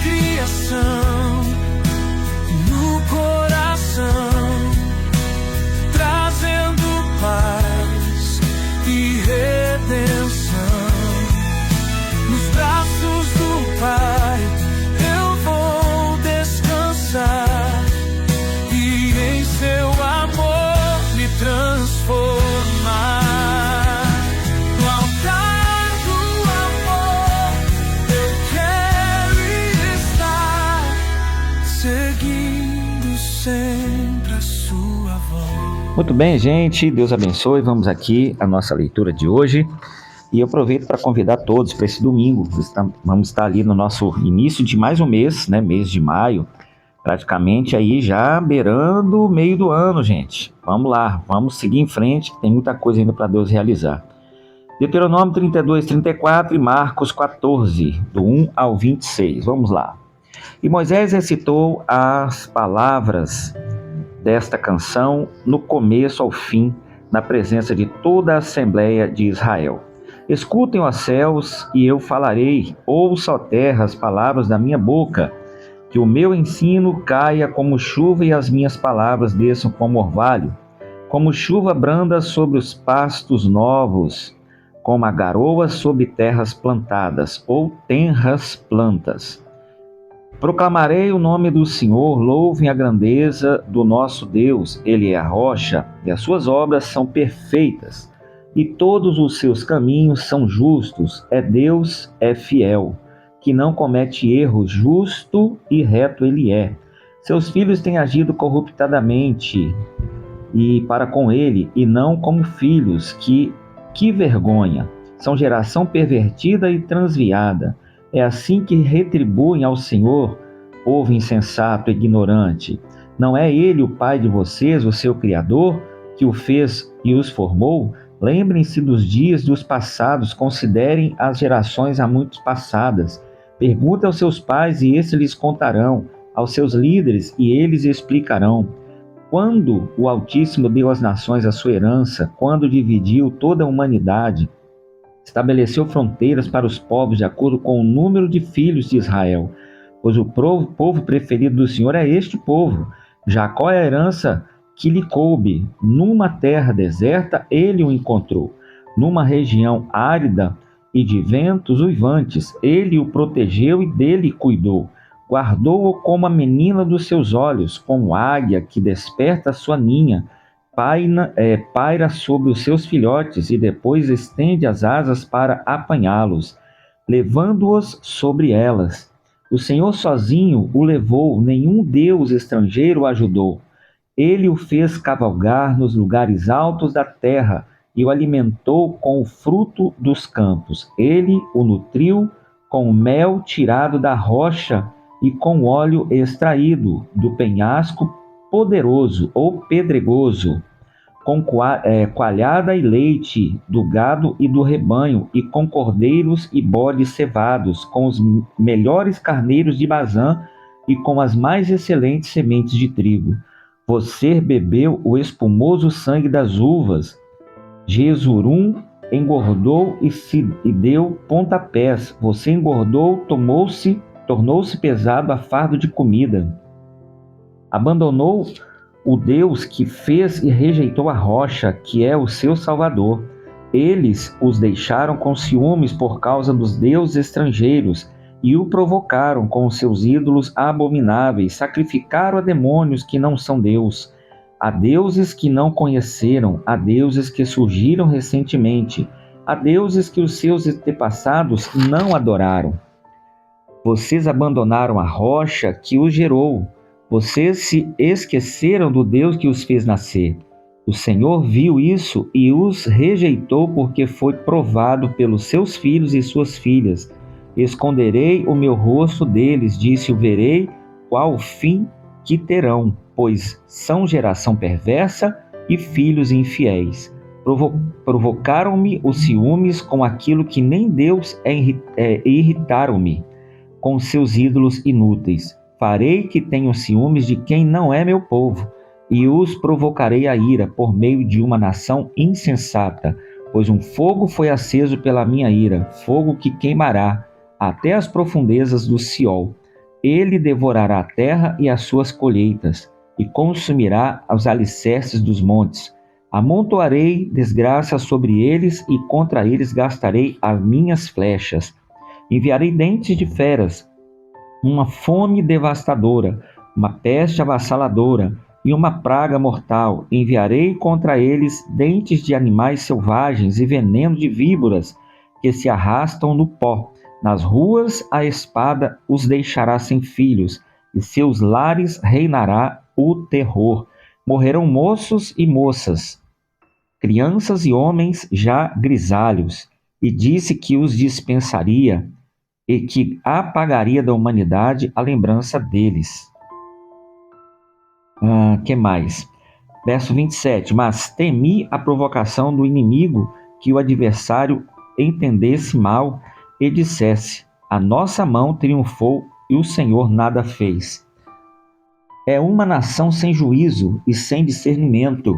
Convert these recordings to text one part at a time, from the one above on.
criação, no coração, trazendo paz e redenção. Nos braços do Pai eu vou descansar e em seu amor me transformar. No altar do amor eu quero estar, seguindo sempre a sua voz. Muito bem, gente, Deus abençoe. Vamos aqui a nossa leitura de hoje. E eu aproveito para convidar todos para esse domingo. Vamos estar ali no nosso início de mais um mês, né? Mês de maio, praticamente aí já beirando o meio do ano, gente. Vamos lá, vamos seguir em frente, que tem muita coisa ainda para Deus realizar. Deuteronômio 32, 34 e Marcos 14, do 1 ao 26. Vamos lá. E Moisés recitou as palavras desta canção no começo ao fim, na presença de toda a Assembleia de Israel. Escutem, ó céus, e eu falarei, ouça, ó terra, as palavras da minha boca, que o meu ensino caia como chuva e as minhas palavras desçam como orvalho, como chuva branda sobre os pastos novos, como a garoa sobre terras plantadas, ou tenras plantas. Proclamarei o nome do Senhor, louvem a grandeza do nosso Deus, Ele é a rocha, e as suas obras são perfeitas. E todos os seus caminhos são justos. Deus é fiel, que não comete erros, justo e reto ele é. Seus filhos têm agido corruptamente e para com ele, e não como filhos, que vergonha. São geração pervertida e transviada. É assim que retribuem ao Senhor, povo insensato e ignorante. Não é ele o Pai de vocês, o seu Criador, que o fez e os formou? Lembrem-se dos dias dos passados, considerem as gerações há muito passadas. Perguntem aos seus pais e estes lhes contarão, aos seus líderes e eles explicarão. Quando o Altíssimo deu às nações a sua herança, quando dividiu toda a humanidade, estabeleceu fronteiras para os povos de acordo com o número de filhos de Israel, pois o povo preferido do Senhor é este povo. Jacó é a herança que lhe coube. Numa terra deserta ele o encontrou, numa região árida e de ventos uivantes, ele o protegeu e dele cuidou. Guardou-o como a menina dos seus olhos, como águia que desperta sua ninha, paira sobre os seus filhotes e depois estende as asas para apanhá-los, levando-os sobre elas. O Senhor sozinho o levou, nenhum deus estrangeiro o ajudou. Ele o fez cavalgar nos lugares altos da terra e o alimentou com o fruto dos campos. Ele o nutriu com o mel tirado da rocha e com óleo extraído do penhasco poderoso ou pedregoso, com coalhada e leite do gado e do rebanho, e com cordeiros e bodes cevados, com os melhores carneiros de Bazã e com as mais excelentes sementes de trigo. Você bebeu o espumoso sangue das uvas. Jesurum engordou e deu pontapés. Você engordou, tornou-se pesado a fardo de comida. Abandonou o Deus que fez e rejeitou a rocha, que é o seu Salvador. Eles os deixaram com ciúmes por causa dos deuses estrangeiros e o provocaram com os seus ídolos abomináveis. Sacrificaram a demônios que não são Deus, a deuses que não conheceram, a deuses que surgiram recentemente, a deuses que os seus antepassados não adoraram. Vocês abandonaram a rocha que os gerou. Vocês se esqueceram do Deus que os fez nascer. O Senhor viu isso e os rejeitou porque foi provado pelos seus filhos e suas filhas. Esconderei o meu rosto deles, disse: o verei qual o fim que terão, pois são geração perversa e filhos infiéis. Provocaram-me os ciúmes com aquilo que nem Deus irritaram-me, com seus ídolos inúteis. Farei que tenham ciúmes de quem não é meu povo, e os provocarei a ira por meio de uma nação insensata, pois um fogo foi aceso pela minha ira, fogo que queimará até as profundezas do Siol. Ele devorará a terra e as suas colheitas, e consumirá os alicerces dos montes. Amontoarei desgraça sobre eles, e contra eles gastarei as minhas flechas. Enviarei dentes de feras, uma fome devastadora, uma peste avassaladora e uma praga mortal. Enviarei contra eles dentes de animais selvagens e veneno de víboras que se arrastam no pó. Nas ruas a espada os deixará sem filhos, e seus lares reinará o terror. Morrerão moços e moças, crianças e homens já grisalhos, e disse que os dispensaria e que apagaria da humanidade a lembrança deles. Que mais? Verso 27. Mas temi a provocação do inimigo, que o adversário entendesse mal e dissesse: a nossa mão triunfou e o Senhor nada fez. É uma nação sem juízo e sem discernimento.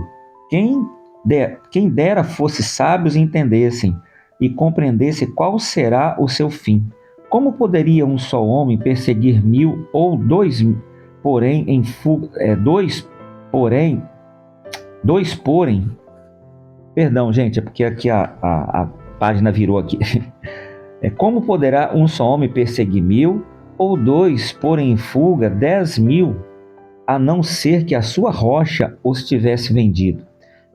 Quem dera fosse sábios e entendessem e compreendesse qual será o seu fim. Como poderia um só homem perseguir 1000 ou 2000, porém em fuga, perdão, gente, é porque aqui a página virou aqui. Como poderá um só homem perseguir 1000 ou 2 porem em fuga 10.000, a não ser que a sua rocha os tivesse vendido,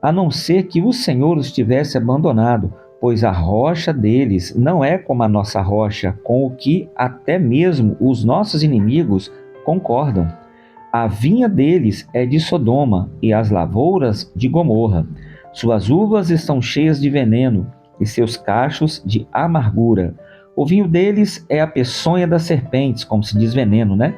a não ser que o Senhor os tivesse abandonado, pois a rocha deles não é como a nossa rocha, com o que até mesmo os nossos inimigos concordam. A vinha deles é de Sodoma e as lavouras de Gomorra. Suas uvas estão cheias de veneno e seus cachos de amargura. O vinho deles é a peçonha das serpentes, como se diz veneno, né?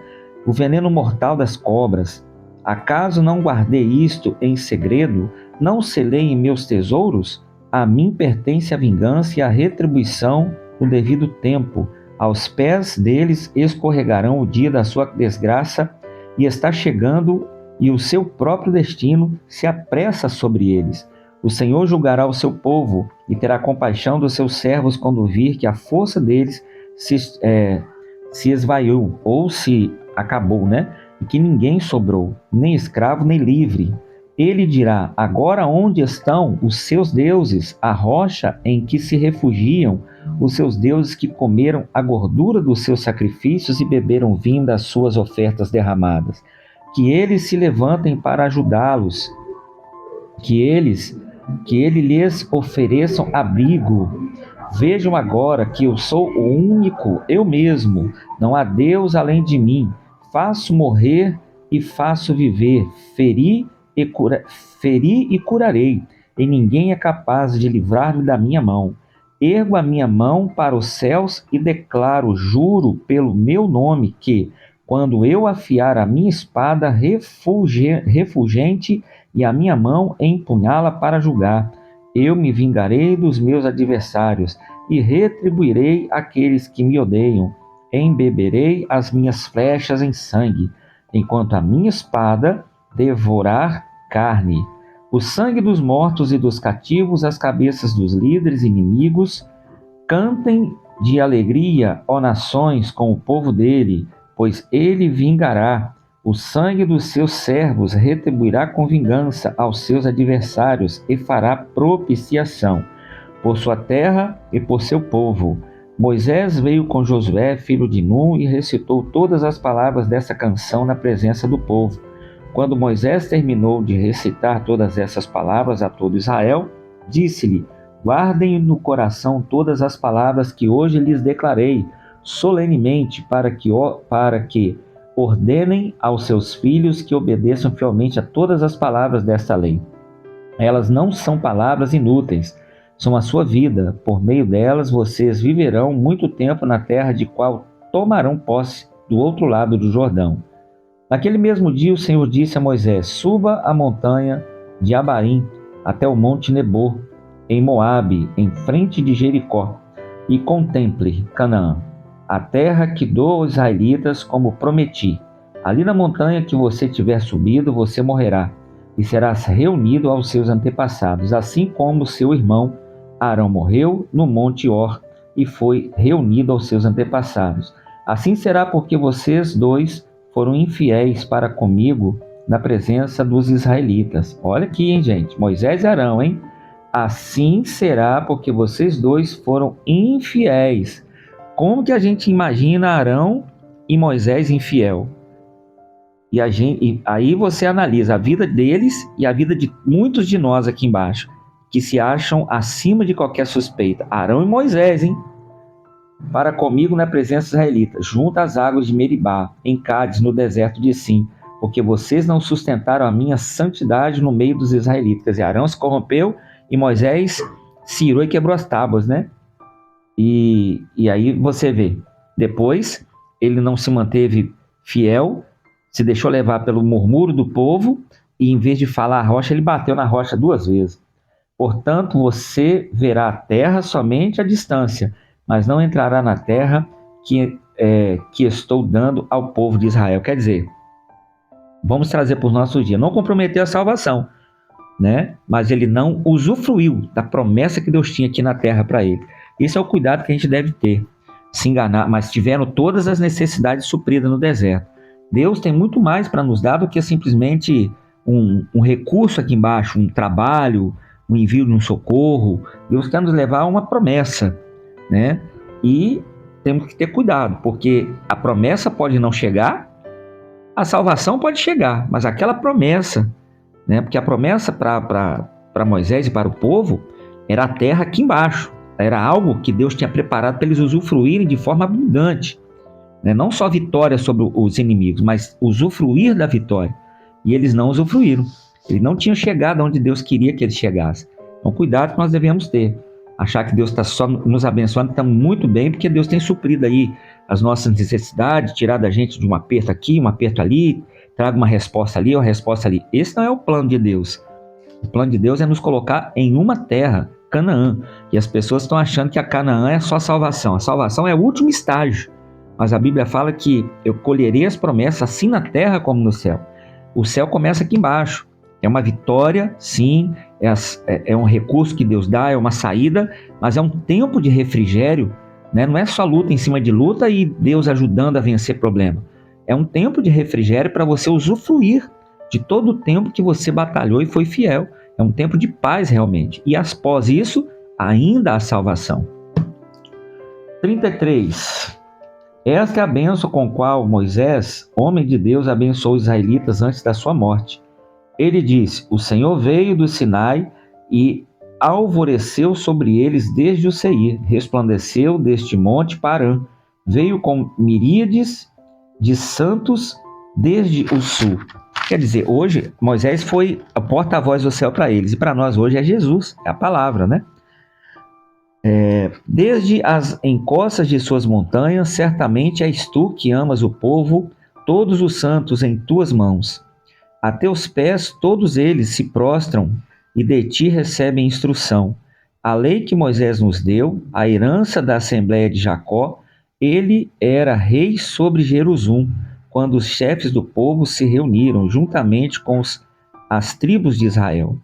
O veneno mortal das cobras. Acaso não guardei isto em segredo? Não selei em meus tesouros? A mim pertence a vingança e a retribuição no devido tempo. Aos pés deles escorregarão o dia da sua desgraça, e está chegando, e o seu próprio destino se apressa sobre eles. O Senhor julgará o seu povo e terá compaixão dos seus servos quando vir que a força deles se esvaiu, ou se acabou, né? E que ninguém sobrou, nem escravo nem livre. Ele dirá: agora onde estão os seus deuses, a rocha em que se refugiam, os seus deuses que comeram a gordura dos seus sacrifícios e beberam vinho das suas ofertas derramadas? Que eles se levantem para ajudá-los, que ele lhes ofereçam abrigo. Vejam agora que eu sou o único, eu mesmo, não há Deus além de mim. Faço morrer e faço viver, feri e curarei, e ninguém é capaz de livrar-me da minha mão. Ergo a minha mão para os céus e declaro, juro pelo meu nome, que, quando eu afiar a minha espada refulgente e a minha mão empunhá-la para julgar, eu me vingarei dos meus adversários e retribuirei aqueles que me odeiam. Embeberei as minhas flechas em sangue, enquanto a minha espada devorar carne. O sangue dos mortos e dos cativos, as cabeças dos líderes inimigos. Cantem de alegria, ó nações, com o povo dele, pois ele vingará. O sangue dos seus servos retribuirá com vingança aos seus adversários e fará propiciação por sua terra e por seu povo. Moisés veio com Josué, filho de Num, e recitou todas as palavras dessa canção na presença do povo. Quando Moisés terminou de recitar todas essas palavras a todo Israel, disse-lhe: guardem no coração todas as palavras que hoje lhes declarei, solenemente, para que ordenem aos seus filhos que obedeçam fielmente a todas as palavras desta lei. Elas não são palavras inúteis, são a sua vida. Por meio delas vocês viverão muito tempo na terra de qual tomarão posse do outro lado do Jordão. Naquele mesmo dia o Senhor disse a Moisés: suba a montanha de Abarim até o monte Nebo, em Moabe, em frente de Jericó, e contemple Canaã, a terra que dou aos israelitas como prometi. Ali na montanha que você tiver subido, você morrerá, e serás reunido aos seus antepassados, assim como seu irmão Arão morreu no monte Hor e foi reunido aos seus antepassados. Assim será porque vocês dois foram infiéis para comigo na presença dos israelitas. Olha aqui, hein, gente? Moisés e Arão, hein? Assim será porque vocês dois foram infiéis. Como que a gente imagina Arão e Moisés infiel? E aí você analisa a vida deles e a vida de muitos de nós aqui embaixo, que se acham acima de qualquer suspeita. Arão e Moisés, hein? Para comigo na presença israelita, junto às águas de Meribá, em Cádiz, no deserto de Sim, porque vocês não sustentaram a minha santidade no meio dos israelitas. Quer dizer, Arão se corrompeu e Moisés se irou e quebrou as tábuas, né? E aí você vê, depois ele não se manteve fiel, se deixou levar pelo murmúrio do povo e em vez de falar a rocha, ele bateu na rocha 2 vezes. Portanto, você verá a terra somente à distância, mas não entrará na terra que estou dando ao povo de Israel. Quer dizer, vamos trazer para os nossos dias, não comprometeu a salvação, né? Mas ele não usufruiu da promessa que Deus tinha aqui na terra para ele. Esse é o cuidado que a gente deve ter, se enganar, mas tiveram todas as necessidades supridas no deserto. Deus tem muito mais para nos dar do que simplesmente um recurso aqui embaixo, um trabalho, um envio de um socorro. Deus quer nos levar a uma promessa, né? E temos que ter cuidado, porque a promessa pode não chegar, a salvação pode chegar, mas aquela promessa, né? Porque a promessa para Moisés e para o povo era a terra aqui embaixo, era algo que Deus tinha preparado para eles usufruírem de forma abundante, né? Não só vitória sobre os inimigos, mas usufruir da vitória, e eles não usufruíram, eles não tinham chegado onde Deus queria que eles chegassem. Então cuidado que nós devemos ter. Achar que Deus está só nos abençoando, está muito bem, porque Deus tem suprido aí as nossas necessidades, tirado a gente de um aperto aqui, um aperto ali, traga uma resposta ali, uma resposta ali. Esse não é o plano de Deus. O plano de Deus é nos colocar em uma terra, Canaã. E as pessoas estão achando que a Canaã é só salvação. A salvação é o último estágio. Mas a Bíblia fala que eu colherei as promessas assim na terra como no céu. O céu começa aqui embaixo. É uma vitória, sim, é um recurso que Deus dá, é uma saída, mas é um tempo de refrigério, né? Não é só luta em cima de luta e Deus ajudando a vencer problema. É um tempo de refrigério para você usufruir de todo o tempo que você batalhou e foi fiel. É um tempo de paz realmente. E após isso, ainda há salvação. 33. Esta é a bênção com a qual Moisés, homem de Deus, abençoou os israelitas antes da sua morte. Ele disse: o Senhor veio do Sinai e alvoreceu sobre eles desde o Seir, resplandeceu deste monte Parã, veio com miríades de santos desde o sul. Quer dizer, hoje Moisés foi a porta-voz do céu para eles, e para nós hoje é Jesus, é a palavra, né? Desde as encostas de suas montanhas, certamente és tu que amas o povo, todos os santos em tuas mãos. A teus pés todos eles se prostram e de ti recebem instrução. A lei que Moisés nos deu, a herança da Assembleia de Jacó, ele era rei sobre Jerusalém, quando os chefes do povo se reuniram juntamente com as tribos de Israel.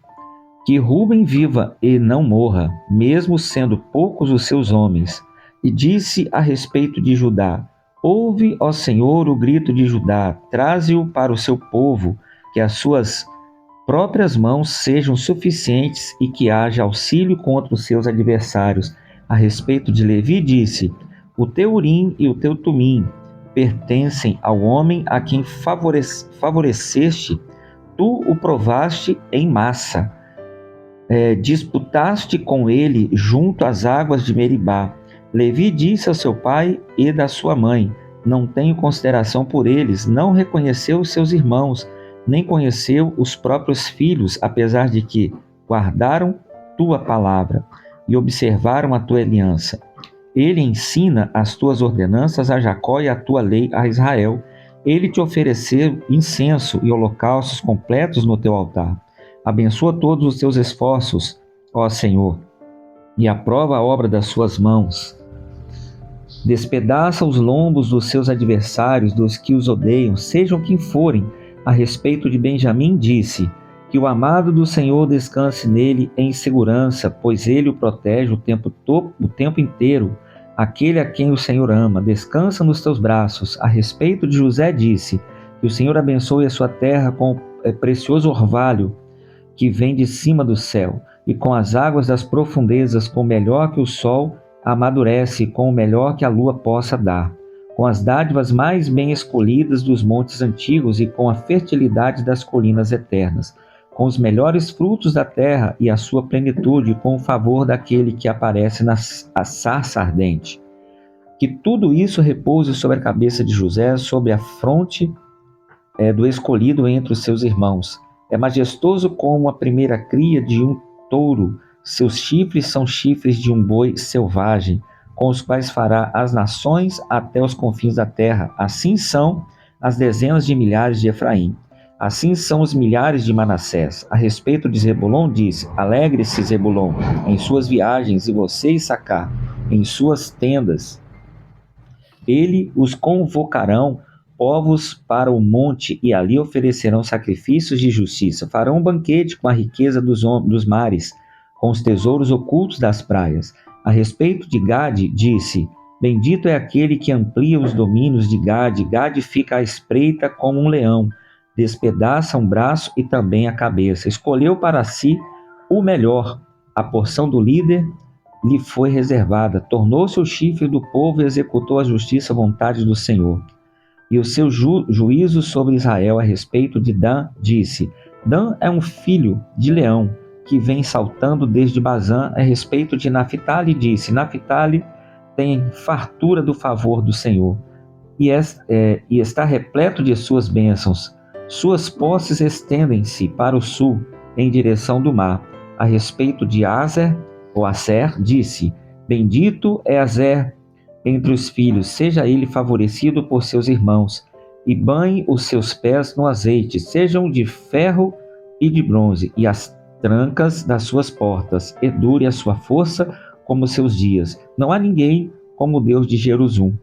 Que Ruben viva e não morra, mesmo sendo poucos os seus homens. E disse a respeito de Judá: ouve, ó Senhor, o grito de Judá, traze-o para o seu povo, que as suas próprias mãos sejam suficientes e que haja auxílio contra os seus adversários. A respeito de Levi disse: o teu Urim e o teu Tumim pertencem ao homem a quem favoreceste, tu o provaste em massa. Disputaste com ele junto às águas de Meribá. Levi disse ao seu pai e da sua mãe: não tenho consideração por eles, não reconheceu os seus irmãos, nem conheceu os próprios filhos, apesar de que guardaram tua palavra e observaram a tua aliança. Ele ensina as tuas ordenanças a Jacó e a tua lei a Israel. Ele te ofereceu incenso e holocaustos completos no teu altar. Abençoa todos os teus esforços, ó Senhor, e aprova a obra das suas mãos. Despedaça os lombos dos seus adversários, dos que os odeiam, sejam quem forem. A respeito de Benjamim disse: que o amado do Senhor descanse nele em segurança, pois ele o protege o tempo inteiro. aquele a quem o Senhor ama, descansa nos teus braços. A respeito de José disse, que o Senhor abençoe a sua terra com precioso orvalho que vem de cima do céu, e com as águas das profundezas, com o melhor que o sol amadurece, com o melhor que a lua possa dar, com as dádivas mais bem escolhidas dos montes antigos e com a fertilidade das colinas eternas, com os melhores frutos da terra e a sua plenitude, com o favor daquele que aparece na sarça ardente. Que tudo isso repouse sobre a cabeça de José, sobre a fronte do escolhido entre os seus irmãos. É majestoso como a primeira cria de um touro, seus chifres são chifres de um boi selvagem, com os quais fará as nações até os confins da terra. Assim são as dezenas de milhares de Efraim. Assim são os milhares de Manassés. A respeito de Zebulon, disse: alegre-se, Zebulon, em suas viagens, e você, Issacar, em suas tendas. Ele os convocarão povos para o monte, e ali oferecerão sacrifícios de justiça. Farão um banquete com a riqueza dos mares, com os tesouros ocultos das praias. A respeito de Gade, disse: bendito é aquele que amplia os domínios de Gade. Gade fica à espreita como um leão, despedaça um braço e também a cabeça. Escolheu para si o melhor. A porção do líder lhe foi reservada. Tornou-se o chifre do povo e executou a justiça à vontade do Senhor. E o seu juízo sobre Israel a respeito de Dan, disse: Dan é um filho de leão, que vem saltando desde Bazã. A respeito de Naphtali, disse: Naphtali tem fartura do favor do Senhor, e está repleto de suas bênçãos. Suas posses estendem-se para o sul, em direção do mar. A respeito de Aser, ou Aser, disse: bendito é Aser entre os filhos, seja ele favorecido por seus irmãos, e banhe os seus pés no azeite, sejam de ferro e de bronze, e as trancas das suas portas, e dure a sua força como seus dias. Não há ninguém como o Deus de Jerusalém,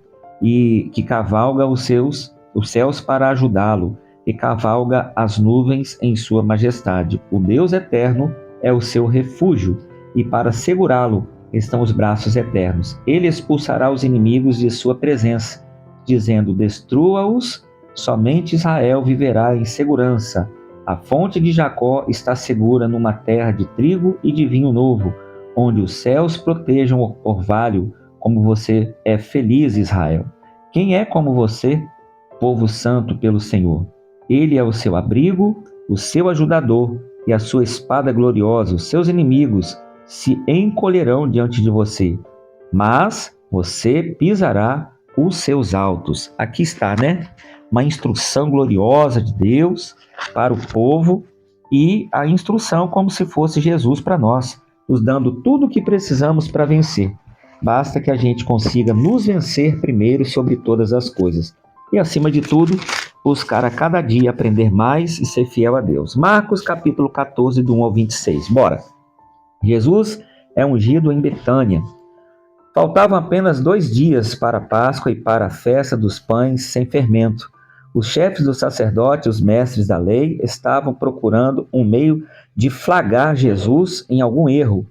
e que cavalga os céus para ajudá-lo, e cavalga as nuvens em sua majestade. O Deus eterno é o seu refúgio, e para segurá-lo estão os braços eternos. Ele expulsará os inimigos de sua presença, dizendo: destrua-os, somente Israel viverá em segurança. A fonte de Jacó está segura numa terra de trigo e de vinho novo, onde os céus protejam o orvalho, como você é feliz, Israel. Quem é como você, povo santo pelo Senhor? Ele é o seu abrigo, o seu ajudador e a sua espada gloriosa. Os seus inimigos se encolherão diante de você, mas você pisará os seus altos. Aqui está, né? Uma instrução gloriosa de Deus para o povo, e a instrução como se fosse Jesus para nós, nos dando tudo o que precisamos para vencer. Basta que a gente consiga nos vencer primeiro sobre todas as coisas. E, acima de tudo, buscar a cada dia aprender mais e ser fiel a Deus. Marcos capítulo 14, do 1 ao 26. Bora! Jesus é ungido em Betânia. Faltavam apenas 2 dias para a Páscoa e para a festa dos pães sem fermento. Os chefes dos sacerdotes, os mestres da lei, estavam procurando um meio de flagrar Jesus em algum erro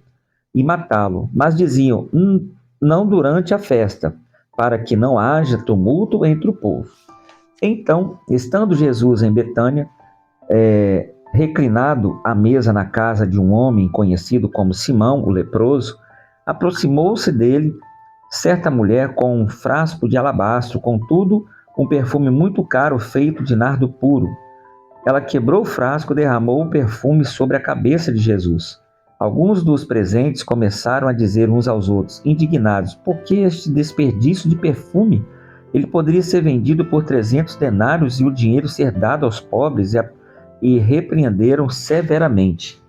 e matá-lo, mas diziam: não durante a festa, para que não haja tumulto entre o povo. Então, estando Jesus em Betânia, reclinado à mesa na casa de um homem conhecido como Simão, o leproso, aproximou-se dele certa mulher com um frasco de alabastro, contudo, um perfume muito caro feito de nardo puro. Ela quebrou o frasco e derramou o perfume sobre a cabeça de Jesus. Alguns dos presentes começaram a dizer uns aos outros, indignados: por que este desperdício de perfume? Ele poderia ser vendido por 300 denários e o dinheiro ser dado aos pobres. E repreenderam severamente.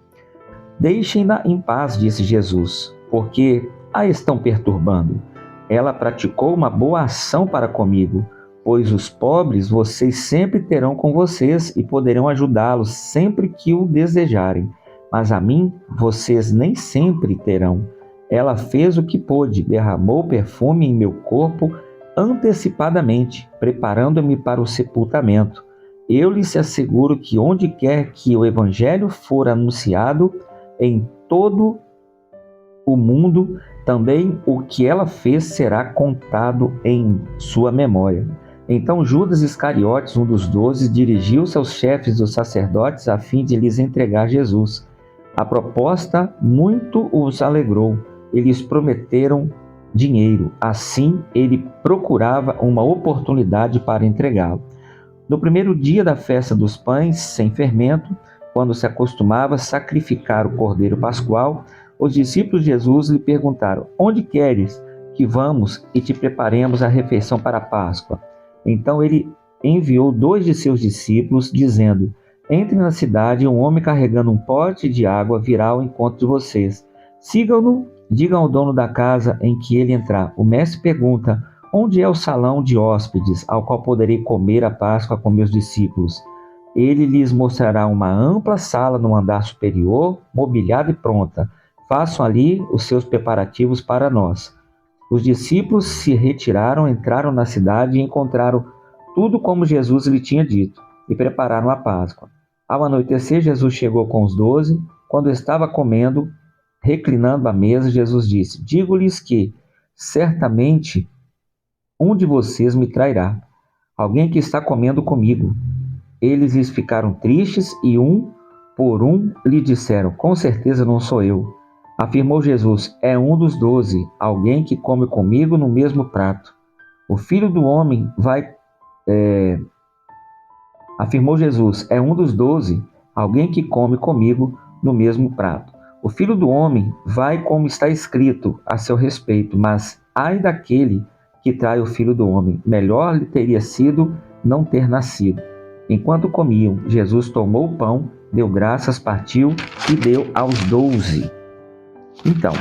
Deixem-na em paz, disse Jesus, porque a estão perturbando. Ela praticou uma boa ação para comigo, pois os pobres vocês sempre terão com vocês e poderão ajudá-los sempre que o desejarem, mas a mim vocês nem sempre terão. Ela fez o que pôde, derramou perfume em meu corpo antecipadamente, preparando-me para o sepultamento. Eu lhes asseguro que onde quer que o Evangelho for anunciado em todo o mundo, Também o que ela fez será contado em sua memória. Então Judas Iscariotes, um dos 12, dirigiu-se aos chefes dos sacerdotes a fim de lhes entregar Jesus. A proposta muito os alegrou. Eles prometeram dinheiro. Assim, ele procurava uma oportunidade para entregá-lo. No primeiro dia da festa dos pães sem fermento, quando se acostumava sacrificar o cordeiro pascual, os discípulos de Jesus lhe perguntaram: onde queres que vamos e te preparemos a refeição para a Páscoa? Então ele enviou 2 de seus discípulos, dizendo: entre na cidade e um homem carregando um pote de água virá ao encontro de vocês. Sigam-no, digam ao dono da casa em que ele entrar. O mestre pergunta: onde é o salão de hóspedes, ao qual poderei comer a Páscoa com meus discípulos? Ele lhes mostrará uma ampla sala no andar superior, mobiliada e pronta. Façam ali os seus preparativos para nós. Os discípulos se retiraram, entraram na cidade e encontraram tudo como Jesus lhe tinha dito, e prepararam a Páscoa. Ao anoitecer, Jesus chegou com os 12. Quando estava comendo, reclinando à mesa, Jesus disse: digo-lhes que, certamente, um de vocês me trairá, alguém que está comendo comigo. Eles ficaram tristes e um por um lhe disseram: com certeza não sou eu. Afirmou Jesus: é um dos 12, alguém que come comigo no mesmo prato. O Filho do Homem vai... Afirmou Jesus: é um dos 12, alguém que come comigo no mesmo prato. O Filho do Homem vai como está escrito a seu respeito, mas ai daquele que trai o Filho do Homem. Melhor lhe teria sido não ter nascido. Enquanto comiam, Jesus tomou o pão, deu graças, partiu e deu aos 12. Então,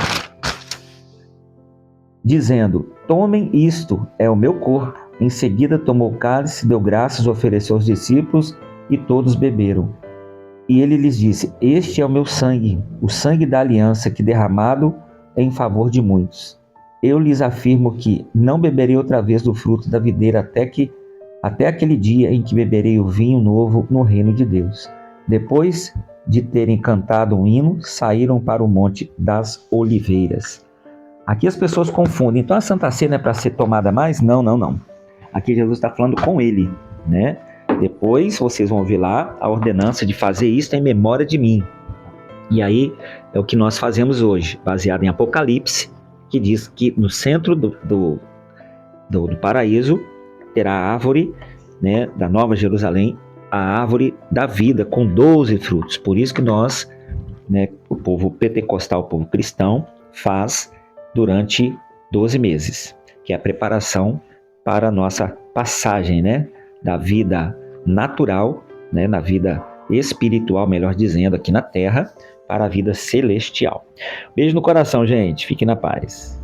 dizendo: tomem isto, é o meu corpo. Em seguida tomou o cálice, deu graças, ofereceu aos discípulos e todos beberam. E ele lhes disse: este é o meu sangue, o sangue da aliança que derramado em favor de muitos. Eu lhes afirmo que não beberei outra vez do fruto da videira até aquele dia em que beberei o vinho novo no reino de Deus. Depois de terem cantado um hino, saíram para o Monte das Oliveiras. Aqui as pessoas confundem. Então a Santa Ceia não é para ser tomada mais? Não. Aqui Jesus está falando com ele, né? Depois vocês vão ouvir lá a ordenança de fazer isso em memória de mim. E aí é o que nós fazemos hoje, baseado em Apocalipse, que diz que no centro do paraíso terá a árvore, né, da Nova Jerusalém, a árvore da vida com 12 frutos. Por isso que nós, né, o povo pentecostal, o povo cristão, faz durante 12 meses, que é a preparação para a nossa passagem, né, da vida natural, né, na vida espiritual, melhor dizendo, aqui na Terra, para a vida celestial. Beijo no coração, gente. Fique na paz.